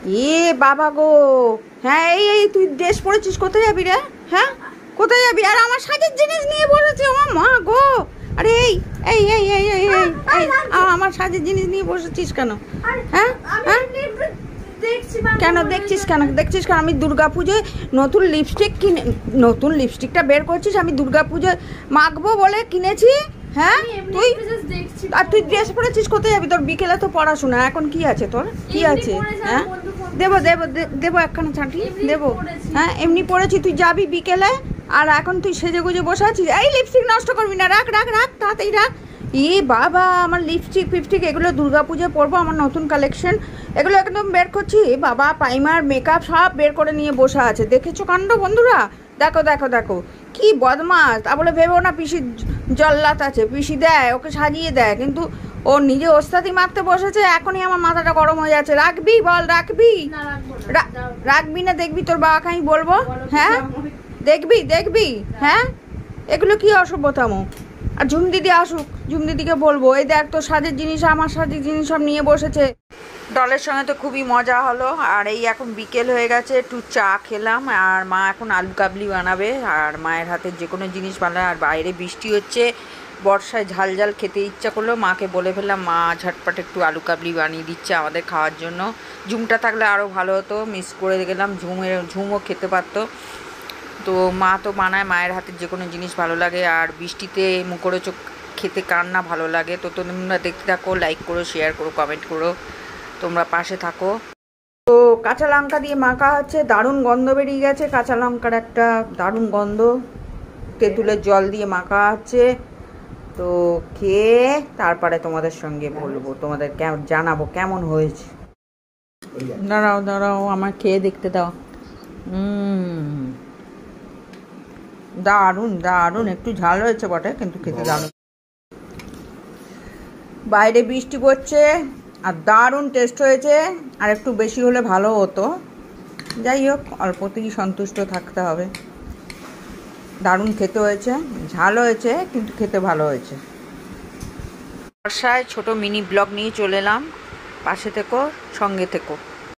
এ বাবা গো, হ্যাঁ এই এই তুই ড্রেস পরেছিস, কোথায় যাবি রে? হ্যাঁ কোথায় যাবি? আর আমার সাজের জিনিস নিয়ে বসেছে, আমার মা গো। আরে এই এই এই এই এই এই এই আমার সাজের জিনিস নিয়ে বসেছিস কেন? হ্যাঁ হ্যাঁ কেন দেখছিস, কেন দেখছিস কেন? আমি দুর্গা পুজোয় নতুন লিপস্টিক কিনে, নতুন লিপস্টিকটা বের করছিস, আমি দুর্গা পুজোয় মাখবো বলে কিনেছি। হ্যাঁ তুই, আর তুই ড্রেস পরেছিস, কোথায় যাবি? তোর বিকেলে তো পড়াশোনা, এখন কি আছে তোর, কি আছে? হ্যাঁ দেবো দেবো দেবো একখানা ছাঁটি দেবো। হ্যাঁ এমনি পড়েছি, তুই যাবি বিকেলে, আর এখন তুই সেজে গুজে বসে আছিস। এই লিপস্টিক নষ্ট করবি না, রাখ রাখ রাখ তাড়াতাড়ি রাখ। ই বাবা, আমার লিপস্টিক ফিপস্টিক এগুলো দুর্গা পুজোয় পরবো, আমার নতুন কালেকশন, এগুলো একদম বের করছি। বাবা প্রাইমার মেকআপ সব বের করে নিয়ে বসে আছে, দেখেছো কাণ্ড বন্ধুরা? দেখো দেখো দেখো কি বদমাস। তা বলে ভেবো না পিসির জল্লাত আছে, পিসি দেয় ওকে সাজিয়ে দেয়, কিন্তু ও নিজে ওস্তাদি মারতে বসেছে। এখনই আমার মাথাটা গরম হয়ে যাচ্ছে। রাখবি বল, রাখবি? রাখবি না দেখবি তোর বাবাকে আমি বলবো। হ্যাঁ দেখবি দেখবি। হ্যাঁ এগুলো কি অসভ্যতামো। আর ঝুম দিদি আসুক, ঝুম দিদিকে বলবো, এই দেখ তোর সাজের জিনিস, আমার সাজের জিনিস সব নিয়ে বসেছে। দলের সঙ্গে তো খুবই মজা হলো। আর এই এখন বিকেল হয়ে গেছে, একটু চা খেলাম, আর মা এখন আলু কাবলি বানাবে, আর মায়ের হাতের যে কোনো জিনিস বানায়। আর বাইরে বৃষ্টি হচ্ছে, বর্ষায় ঝাল ঝাল খেতে ইচ্ছা করলো, মাকে বলে ফেললাম, মা ঝটপট একটু আলু কাবলি বানিয়ে দিচ্ছে আমাদের খাওয়ার জন্য। ঝুমটা থাকলে আরও ভালো হতো, মিস করে গেলাম, ঝুমও খেতে পারতো। তো মা তো বানায়, মায়ের হাতের যে কোনো জিনিস ভালো লাগে। আর বৃষ্টিতে মুখরোচক খেতে কার না ভালো লাগে। তো তোমরা দেখতে থাকো, লাইক করো, শেয়ার করো, কমেন্ট করো, তোমরা পাশে থাকো। তো কাঁচা লঙ্কা দিয়ে মাখা হচ্ছে, দারুণ গন্ধ বেরিয়ে গেছে কাঁচা লঙ্কার, একটা দারুণ গন্ধ। তেঁতুলের জল দিয়ে মাখা হচ্ছে। তো খেয়ে তারপরে তোমাদের সঙ্গে বলবো, তোমাদের জানাবো কেমন হয়েছে। দাঁড়াও দাঁড়াও, আমার খেয়ে দেখতে দাও। দারুণ দারুণ, একটু ঝাল হয়েছে বটে, কিন্তু খেতে দারুণ। বাইরে বৃষ্টি পড়ছে, আর দারুণ টেস্ট হয়েছে। আর একটু বেশি হলে ভালো হতো, যাই হোক অল্পতেই সন্তুষ্ট থাকতে হবে। দারুণ খেতে হয়েছে, ঝাল হয়েছে কিন্তু খেতে ভালো হয়েছে। বর্ষায় ছোট মিনি ব্লগ নিয়ে চলে এলাম, পাশে থেকো, সঙ্গে থেকো।